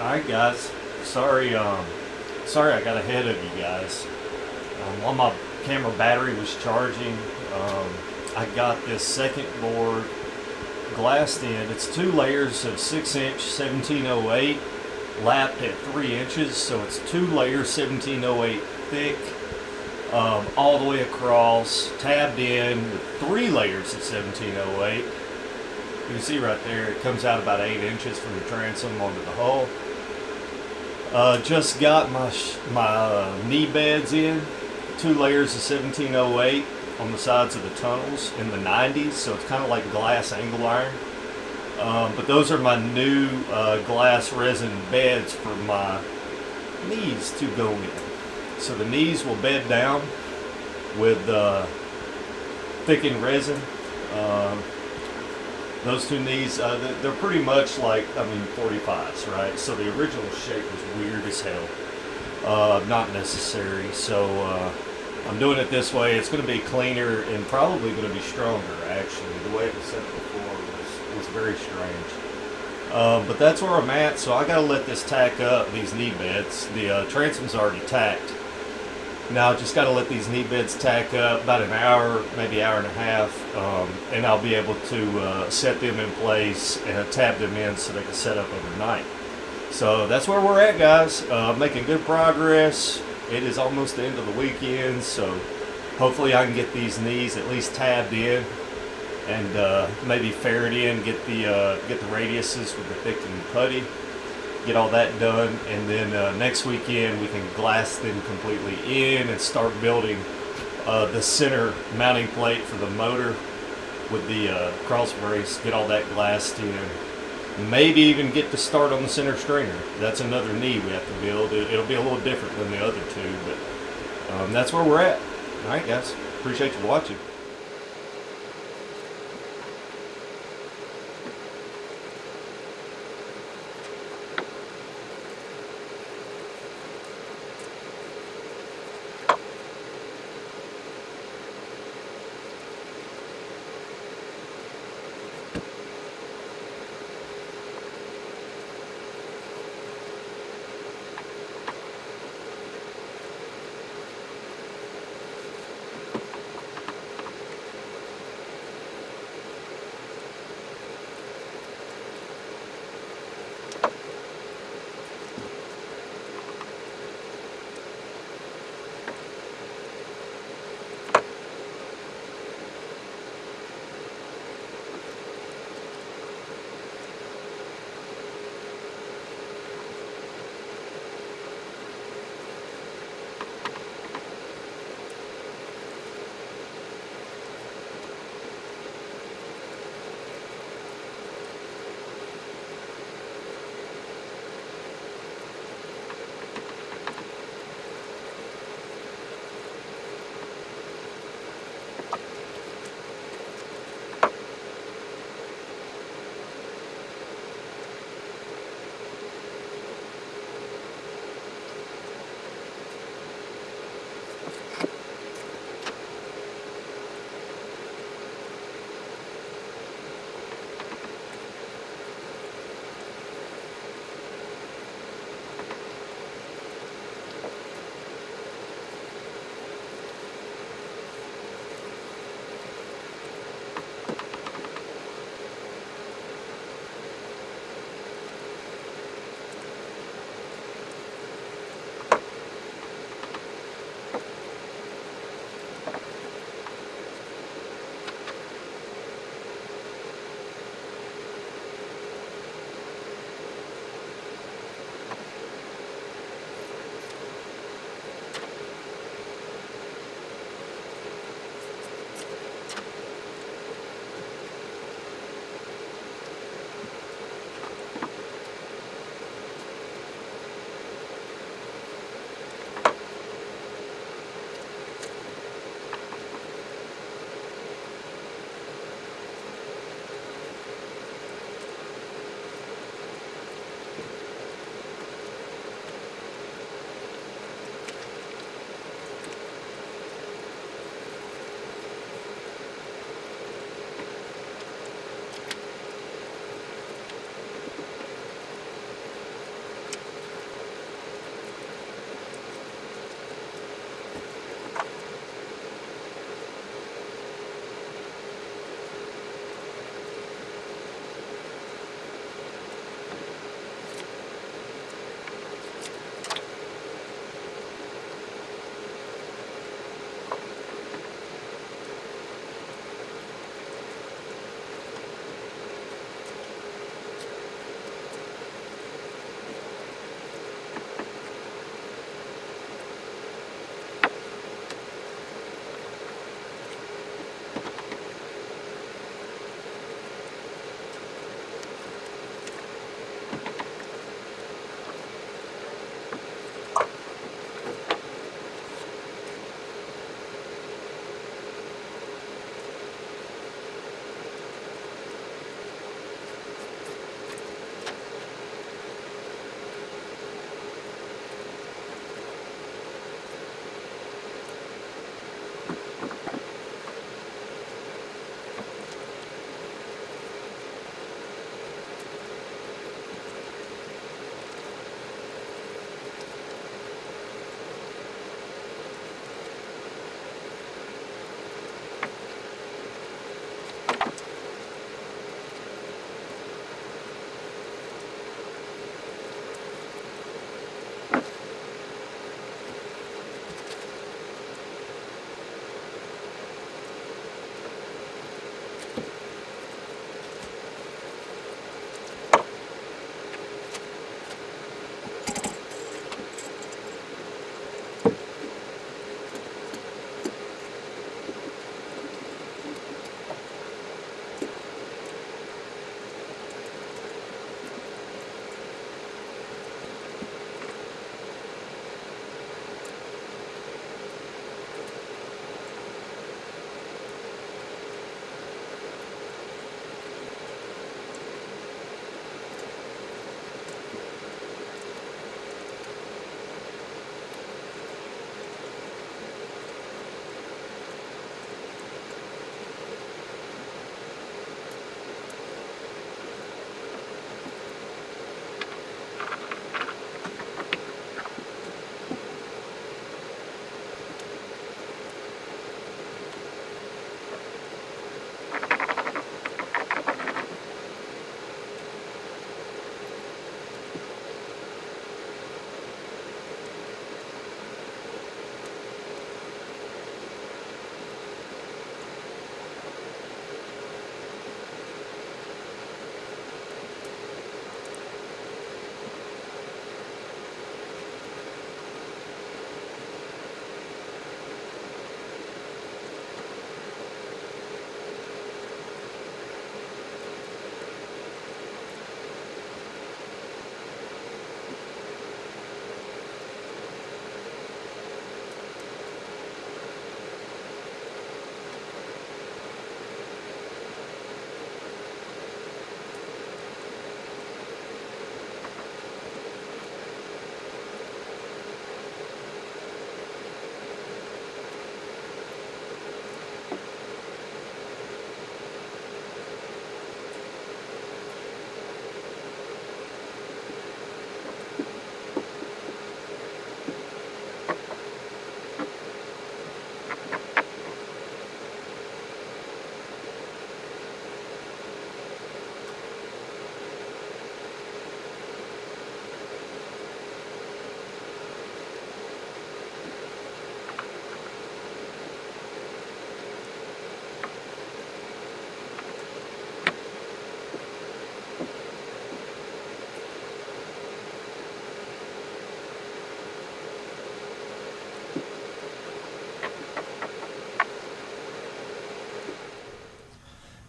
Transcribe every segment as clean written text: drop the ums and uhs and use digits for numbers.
Alright guys, sorry I got ahead of you guys. While my camera battery was charging, I got this second board glassed in. It's two layers of 6-inch 1708 lapped at 3 inches, so it's two layers 1708 thick, all the way across, tabbed in with 3 layers of 1708. You can see right there, it comes out about 8 inches from the transom onto the hull. Just got my knee beds in, 2 layers of 1708 on the sides of the tunnels in the 90s, so it's kind of like glass angle iron. But those are my new glass resin beds for my knees to go in. So the knees will bed down with thickened resin. Those two knees, they're pretty much like, 45s, right? So the original shape was weird as hell. Not necessary. So I'm doing it this way. It's going to be cleaner and probably going to be stronger, actually. The way it was set before was very strange. But that's where I'm at, so I got to let this tack up, these knee beds. The transom's already tacked. Now I just got to let these knee beds tack up about an hour, maybe hour and a half, and I'll be able to set them in place and tab them in so they can set up overnight. So that's where we're at, guys. Making good progress. It is almost the end of the weekend, so hopefully I can get these knees at least tabbed in and maybe ferret in, get the radiuses with the thickened putty. Get all that done, and then next weekend we can glass them completely in and start building the center mounting plate for the motor with the cross brace. Get all that glassed in. Maybe even get to start on the center stringer. That's another knee we have to build. It'll be a little different than the other two, but that's where we're at. All right, guys. Appreciate you watching.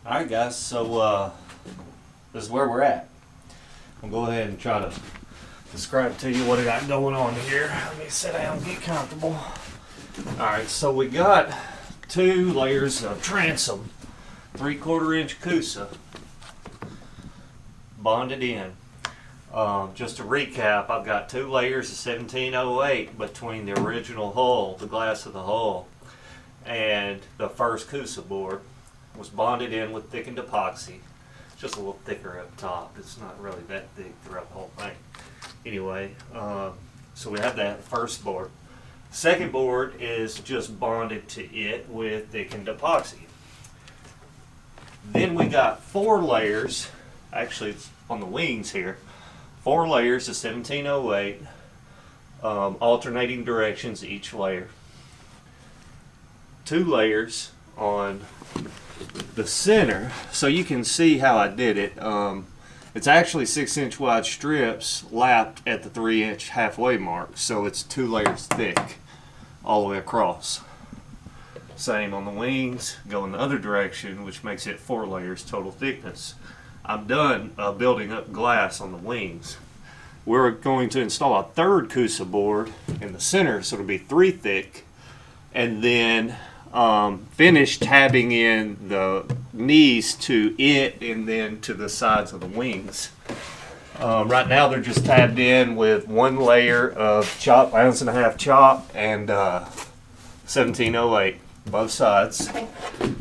Alright guys, so this is where we're at. I'll go ahead and try to describe to you what I got going on here. Let me sit down and get comfortable. Alright, so we got 2 layers of transom, 3/4 inch Coosa, bonded in. Just to recap, I've got 2 layers of 1708 between the original hull, the glass of the hull, and the first Coosa board. Was bonded in with thickened epoxy. Just a little thicker up top. It's not really that thick throughout the whole thing. Anyway, so we have that first board. Second board is just bonded to it with thickened epoxy. Then we got 4 layers, actually it's on the wings here, 4 layers of 1708, alternating directions each layer. 2 layers on the center, so you can see how I did it. It's actually 6-inch wide strips lapped at the 3-inch halfway mark, so it's 2 layers thick all the way across. Same on the wings, go in the other direction, which makes it 4 layers total thickness. I'm done building up glass on the wings. We're going to install a 3rd Coosa board in the center, so it'll be 3 thick, and then finish tabbing in the knees to it and then to the sides of the wings. Right now they're just tabbed in with 1 layer of chop, 1.5 ounce chop, and 1708 both sides,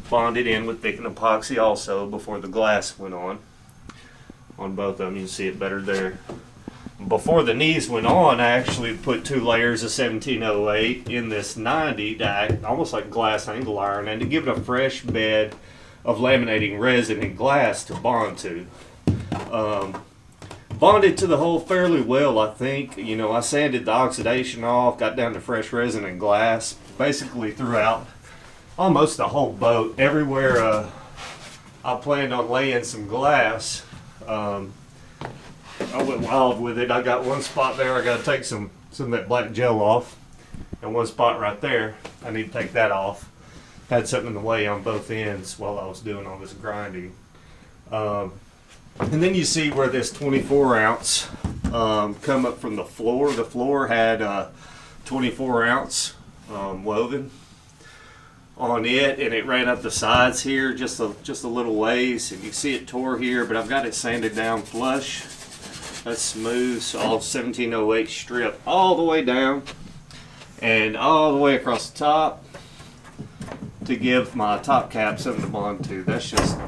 bonded in with thickened epoxy also before the glass went on both of them. You can see it better there. Before the knees went on, I actually put 2 layers of 1708 in this 90 to act almost like glass angle iron, and to give it a fresh bed of laminating resin and glass to bond to. Bonded to the hull fairly well, I think. You know, I sanded the oxidation off, got down to fresh resin and glass, basically throughout almost the whole boat. Everywhere I planned on laying some glass, I went wild with it. I got one spot there I got to take some of that black gel off, and one spot right there I need to take that off. Had something in the way on both ends while I was doing all this grinding. And then you see where this 24 ounce come up from the floor. The floor had 24 ounce woven on it, and it ran up the sides here just a little ways, and you see it tore here, but I've got it sanded down flush. That's smooth, so all 1708 strip all the way down and all the way across the top to give my top cap something to bond to. That's just,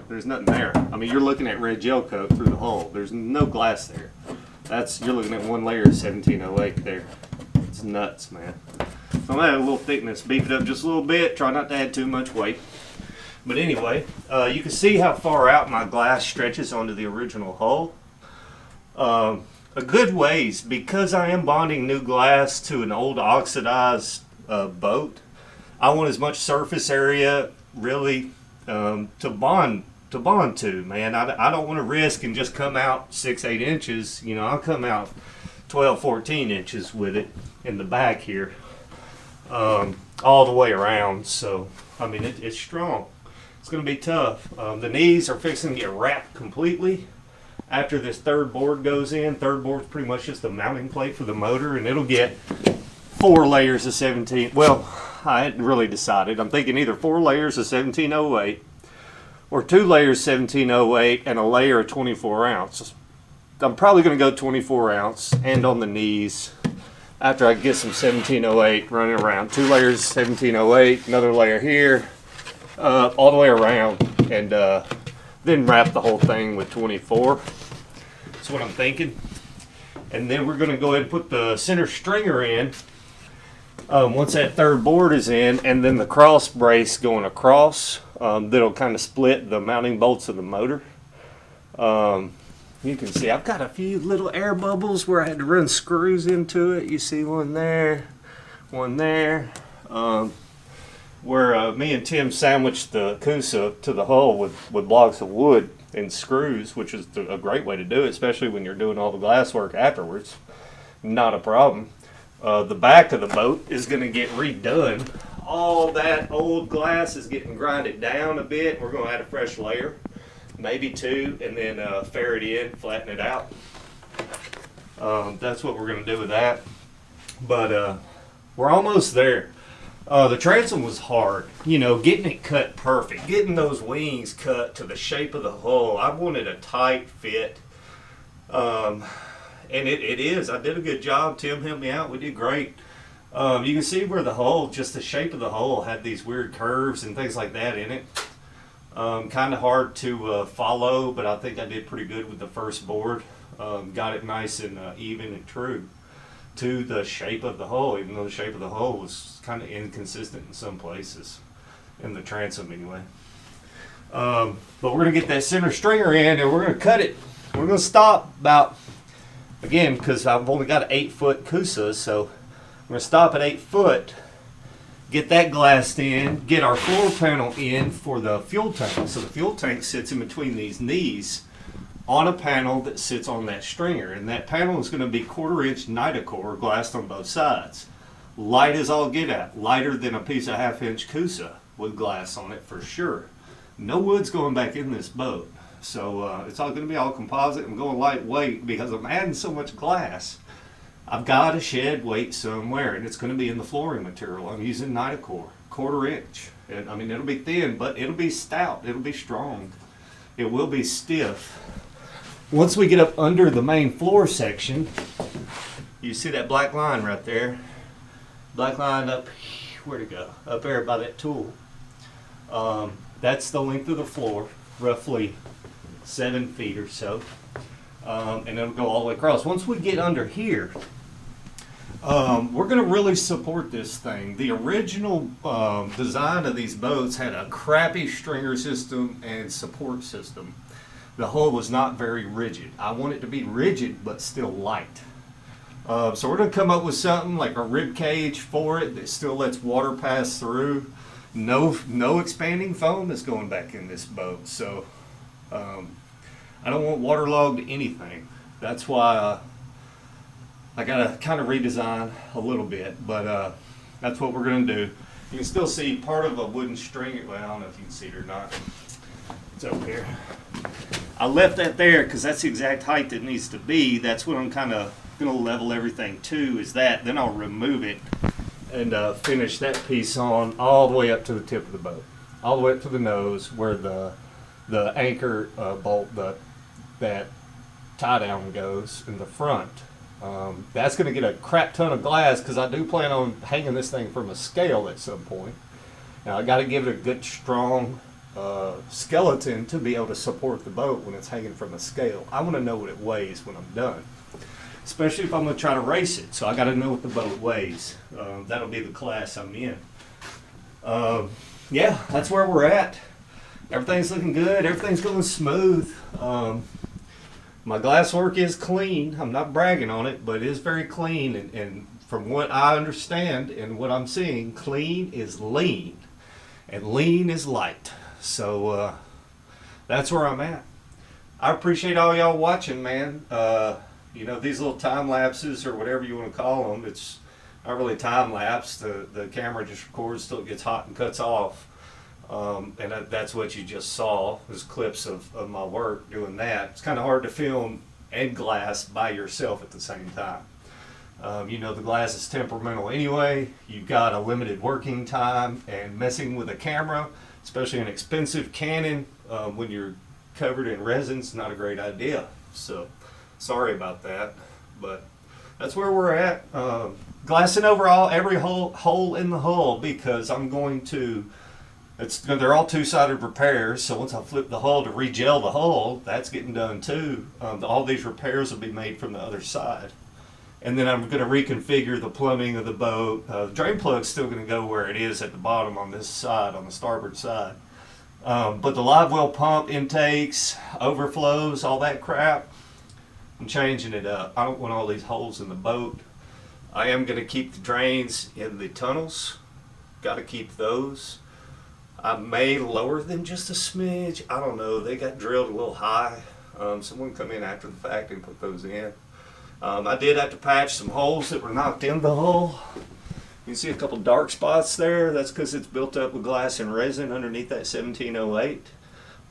there's nothing there. I mean, you're looking at red gel coat through the hole. There's no glass there. You're looking at 1 layer of 1708 there. It's nuts, man. So I'm gonna add a little thickness, beef it up just a little bit, try not to add too much weight. But anyway, you can see how far out my glass stretches onto the original hull. A good ways, because I am bonding new glass to an old oxidized boat. I want as much surface area really to bond to, man. I don't want to risk and just come out 6-8 inches. You know, I'll come out 12-14 inches with it in the back here, all the way around. So I mean, it's strong. It's going to be tough. The knees are fixing to get wrapped completely after this 3rd board goes in. 3rd board's pretty much just the mounting plate for the motor, and it'll get 4 layers of 17. Well, I hadn't really decided. I'm thinking either 4 layers of 1708 or 2 layers 1708 and a layer of 24 ounce. I'm probably going to go 24 ounce and on the knees after I get some 1708 running around. 2 layers 1708, another layer here, all the way around, and then wrap the whole thing with 24. That's what I'm thinking. And then we're going to go ahead and put the center stringer in once that 3rd board is in, and then the cross brace going across that'll kind of split the mounting bolts of the motor. You can see I've got a few little air bubbles where I had to run screws into it. You see one there, one there. Where me and Tim sandwiched the Coosa to the hull with blocks of wood and screws, which is a great way to do it, especially when you're doing all the glass work afterwards. Not a problem. The back of the boat is going to get redone all that old glass is getting grinded down a bit. We're going to add a fresh layer, maybe two, and then ferret in, flatten it out. That's what we're going to do with that. But we're almost there. The transom was hard, you know, getting it cut perfect, getting those wings cut to the shape of the hull. I wanted a tight fit, and it is. I did a good job. Tim helped me out. We did great. You can see where the hull, just the shape of the hull, had these weird curves and things like that in it. Kind of hard to follow, but I think I did pretty good with the first board. Got it nice and even and true to the shape of the hull, even though the shape of the hull was kind of inconsistent in some places, in the transom anyway. But we're going to get that center stringer in, and we're going to cut it. We're going to stop about, again, because I've only got an 8-foot Coosa, so we're going to stop at 8 foot, get that glassed in, get our floor panel in for the fuel tank. So the fuel tank sits in between these knees on a panel that sits on that stringer, and that panel is going to be 1/4-inch Nitacore glassed on both sides. Light as all get at, lighter than a piece of 1/2-inch Coosa with glass on it for sure. No wood's going back in this boat, so it's all going to be all composite. I'm going lightweight because I'm adding so much glass. I've got to shed weight somewhere, and it's going to be in the flooring material. I'm using Nitacore, 1/4-inch. I mean, it'll be thin, but it'll be stout. It'll be strong. It will be stiff. Once we get up under the main floor section, you see that black line right there? Black line up, where'd it go? Up there by that tool. That's the length of the floor, roughly 7 feet or so. And it'll go all the way across. Once we get under here, we're going to really support this thing. The original design of these boats had a crappy stringer system and support system. The hull was not very rigid. I want it to be rigid but still light. So we're going to come up with something like a rib cage for it that still lets water pass through. No expanding foam that's going back in this boat. So I don't want waterlogged anything. That's why I got to kind of redesign a little bit, but that's what we're going to do. You can still see part of a wooden string. Well, I don't know if you can see it or not. It's over here. I left that there because that's the exact height that it needs to be. That's what I'm kind of going to level everything to, is that. Then I'll remove it and finish that piece on all the way up to the tip of the boat. All the way up to the nose where the anchor bolt, that tie down goes in the front. That's going to get a crap ton of glass because I do plan on hanging this thing from a scale at some point. Now I got to give it a good strong skeleton to be able to support the boat when it's hanging from a scale. I want to know what it weighs when I'm done, especially if I'm going to try to race it. So I got to know what the boat weighs. That'll be the class I'm in. Yeah, that's where we're at. Everything's looking good. Everything's going smooth. My glass work is clean. I'm not bragging on it, but it is very clean. And from what I understand and what I'm seeing, clean is lean, and lean is light. So that's where I'm at. I appreciate all y'all watching, man. You know, these little time lapses or whatever you want to call them, it's not really time lapse. The camera just records till it gets hot and cuts off. And that's what you just saw, was clips of my work doing that. It's kind of hard to film and glass by yourself at the same time. You know, the glass is temperamental anyway. You've got a limited working time, and messing with a camera, especially an expensive Canon, when you're covered in resin, is not a great idea. So sorry about that, but that's where we're at. Glassing overall every hole in the hull, because I'm going to, they're all two-sided repairs, so once I flip the hull to re-gel the hull, that's getting done too. All these repairs will be made from the other side. And then I'm going to reconfigure the plumbing of the boat. The drain plug's still going to go where it is at the bottom on this side, on the starboard side. But the live well pump intakes, overflows, all that crap, I'm changing it up. I don't want all these holes in the boat. I am going to keep the drains in the tunnels. Got to keep those. I may lower them just a smidge. I don't know. They got drilled a little high. Someone come in after the fact and put those in. I did have to patch some holes that were knocked in the hull. You can see a couple dark spots there. That's because it's built up with glass and resin underneath that 1708.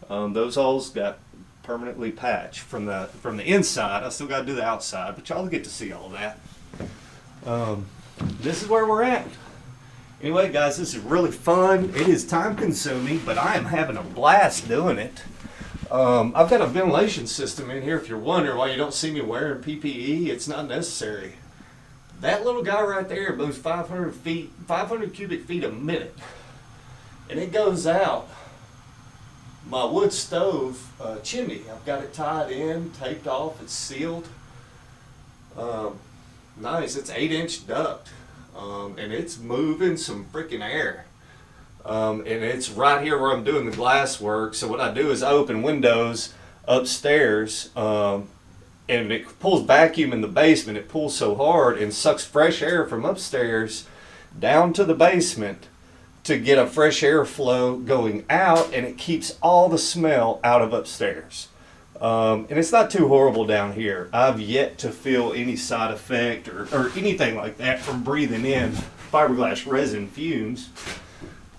Those holes got permanently patched from the inside. I still got to do the outside, but y'all get to see all that. This is where we're at. Anyway, guys, this is really fun. It is time consuming, but I am having a blast doing it. I've got a ventilation system in here. If you're wondering why you don't see me wearing PPE, it's not necessary. That little guy right there moves 500 cubic feet a minute, and it goes out my wood stove chimney. I've got it tied in, taped off, it's sealed. Nice, it's 8-inch duct, and it's moving some freaking air. And it's right here where I'm doing the glass work. So what I do is I open windows upstairs, and it pulls vacuum in the basement. It pulls so hard and sucks fresh air from upstairs down to the basement to get a fresh air flow going out, and it keeps all the smell out of upstairs. And it's not too horrible down here. I've yet to feel any side effect or anything like that from breathing in fiberglass resin fumes.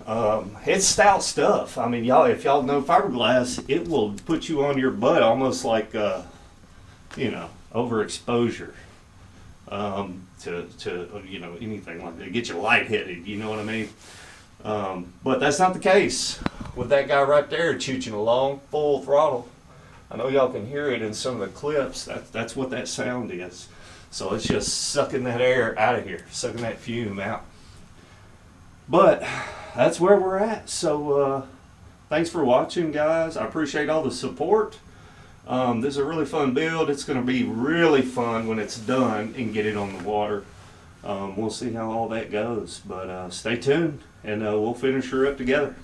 It's stout stuff. I mean, y'all, if y'all know fiberglass, it will put you on your butt almost like, overexposure to anything like that. Get you lightheaded, you know what I mean? But that's not the case with that guy right there chooching along full throttle. I know y'all can hear it in some of the clips. That's what that sound is. So it's just sucking that air out of here, sucking that fume out. But that's where we're at. So thanks for watching, guys. I appreciate all the support. This is a really fun build. It's going to be really fun when it's done and get it on the water. We'll see how all that goes. But stay tuned, and we'll finish her up together.